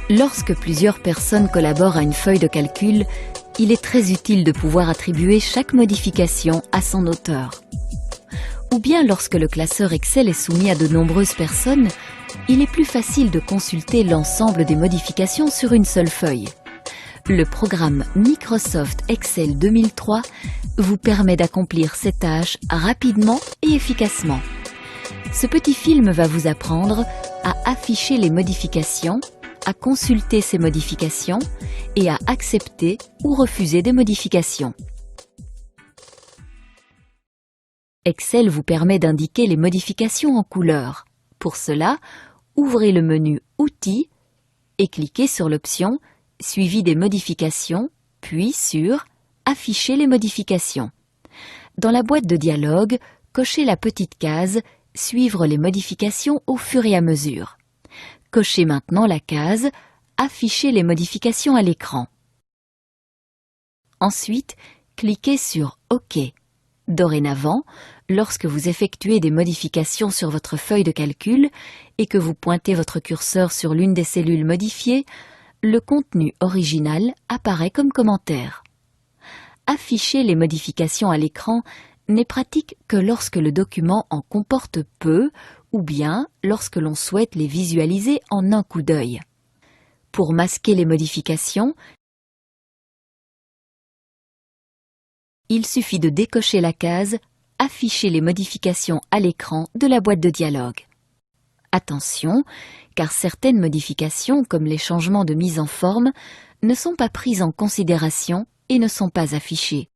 Lorsque plusieurs personnes collaborent à une feuille de calcul, il est très utile de pouvoir attribuer chaque modification à son auteur. Ou bien lorsque le classeur Excel est soumis à de nombreuses personnes, il est plus facile de consulter l'ensemble des modifications sur une seule feuille. Le programme Microsoft Excel 2003 vous permet d'accomplir ces tâches rapidement et efficacement. Ce petit film va vous apprendre à afficher les modifications, à consulter ces modifications et à accepter ou refuser des modifications. Excel vous permet d'indiquer les modifications en couleur. Pour cela, ouvrez le menu Outils et cliquez sur l'option Suivi des modifications, puis sur Afficher les modifications. Dans la boîte de dialogue, cochez la petite case Suivre les modifications au fur et à mesure. Cochez maintenant la case Afficher les modifications à l'écran. Ensuite, cliquez sur OK. Dorénavant, lorsque vous effectuez des modifications sur votre feuille de calcul et que vous pointez votre curseur sur l'une des cellules modifiées, le contenu original apparaît comme commentaire. Afficher les modifications à l'écran n'est pratique que lorsque le document en comporte peu ou bien lorsque l'on souhaite les visualiser en un coup d'œil. Pour masquer les modifications, il suffit de décocher la case « Afficher les modifications à l'écran » de la boîte de dialogue. Attention, car certaines modifications, comme les changements de mise en forme, ne sont pas prises en considération et ne sont pas affichées.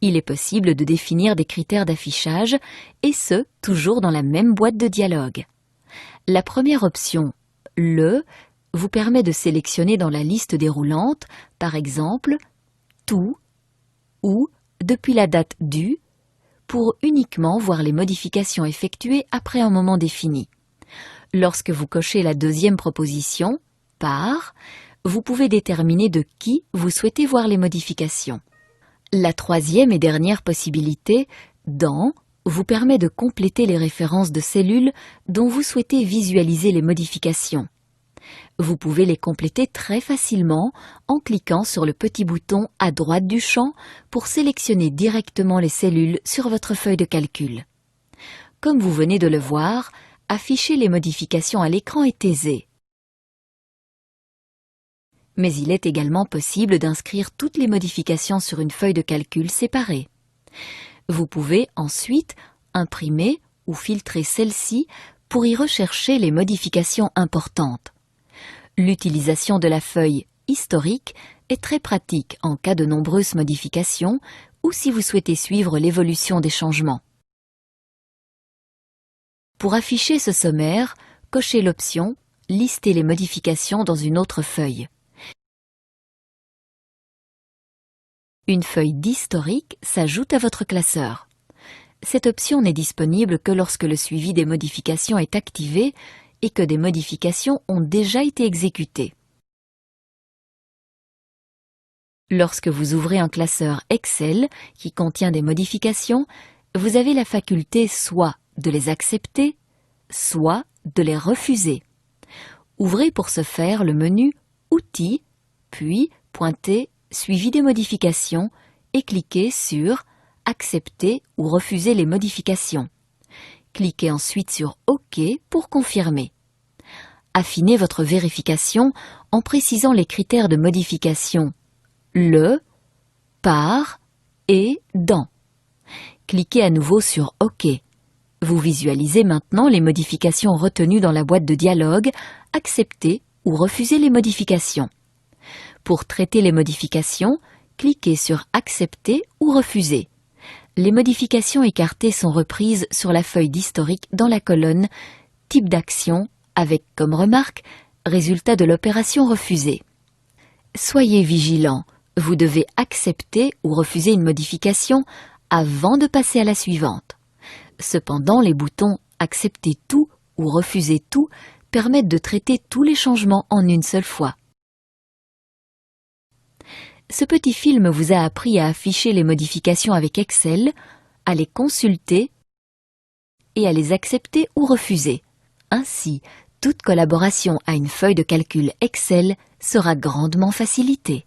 Il est possible de définir des critères d'affichage, et ce, toujours dans la même boîte de dialogue. La première option, le, vous permet de sélectionner dans la liste déroulante, par exemple, tout ou depuis la date du, pour uniquement voir les modifications effectuées après un moment défini. Lorsque vous cochez la deuxième proposition, par, vous pouvez déterminer de qui vous souhaitez voir les modifications. La troisième et dernière possibilité, dans, vous permet de compléter les références de cellules dont vous souhaitez visualiser les modifications. Vous pouvez les compléter très facilement en cliquant sur le petit bouton à droite du champ pour sélectionner directement les cellules sur votre feuille de calcul. Comme vous venez de le voir, afficher les modifications à l'écran est aisé. Mais il est également possible d'inscrire toutes les modifications sur une feuille de calcul séparée. Vous pouvez ensuite imprimer ou filtrer celle-ci pour y rechercher les modifications importantes. L'utilisation de la feuille historique est très pratique en cas de nombreuses modifications ou si vous souhaitez suivre l'évolution des changements. Pour afficher ce sommaire, cochez l'option « Lister les modifications dans une autre feuille ». Une feuille d'historique s'ajoute à votre classeur. Cette option n'est disponible que lorsque le suivi des modifications est activé et que des modifications ont déjà été exécutées. Lorsque vous ouvrez un classeur Excel qui contient des modifications, vous avez la faculté soit de les accepter, soit de les refuser. Ouvrez pour ce faire le menu Outils, puis pointez Suivi des modifications et cliquez sur Accepter ou refuser les modifications. Cliquez ensuite sur OK pour confirmer. Affinez votre vérification en précisant les critères de modification le, par et dans. Cliquez à nouveau sur OK. Vous visualisez maintenant les modifications retenues dans la boîte de dialogue, accepter ou refuser les modifications. Pour traiter les modifications, cliquez sur Accepter ou Refuser. Les modifications écartées sont reprises sur la feuille d'historique dans la colonne Type d'action avec comme remarque Résultat de l'opération refusée. Soyez vigilant, vous devez accepter ou refuser une modification avant de passer à la suivante. Cependant, les boutons Accepter tout ou Refuser tout permettent de traiter tous les changements en une seule fois. Ce petit film vous a appris à afficher les modifications avec Excel, à les consulter et à les accepter ou refuser. Ainsi, toute collaboration à une feuille de calcul Excel sera grandement facilitée.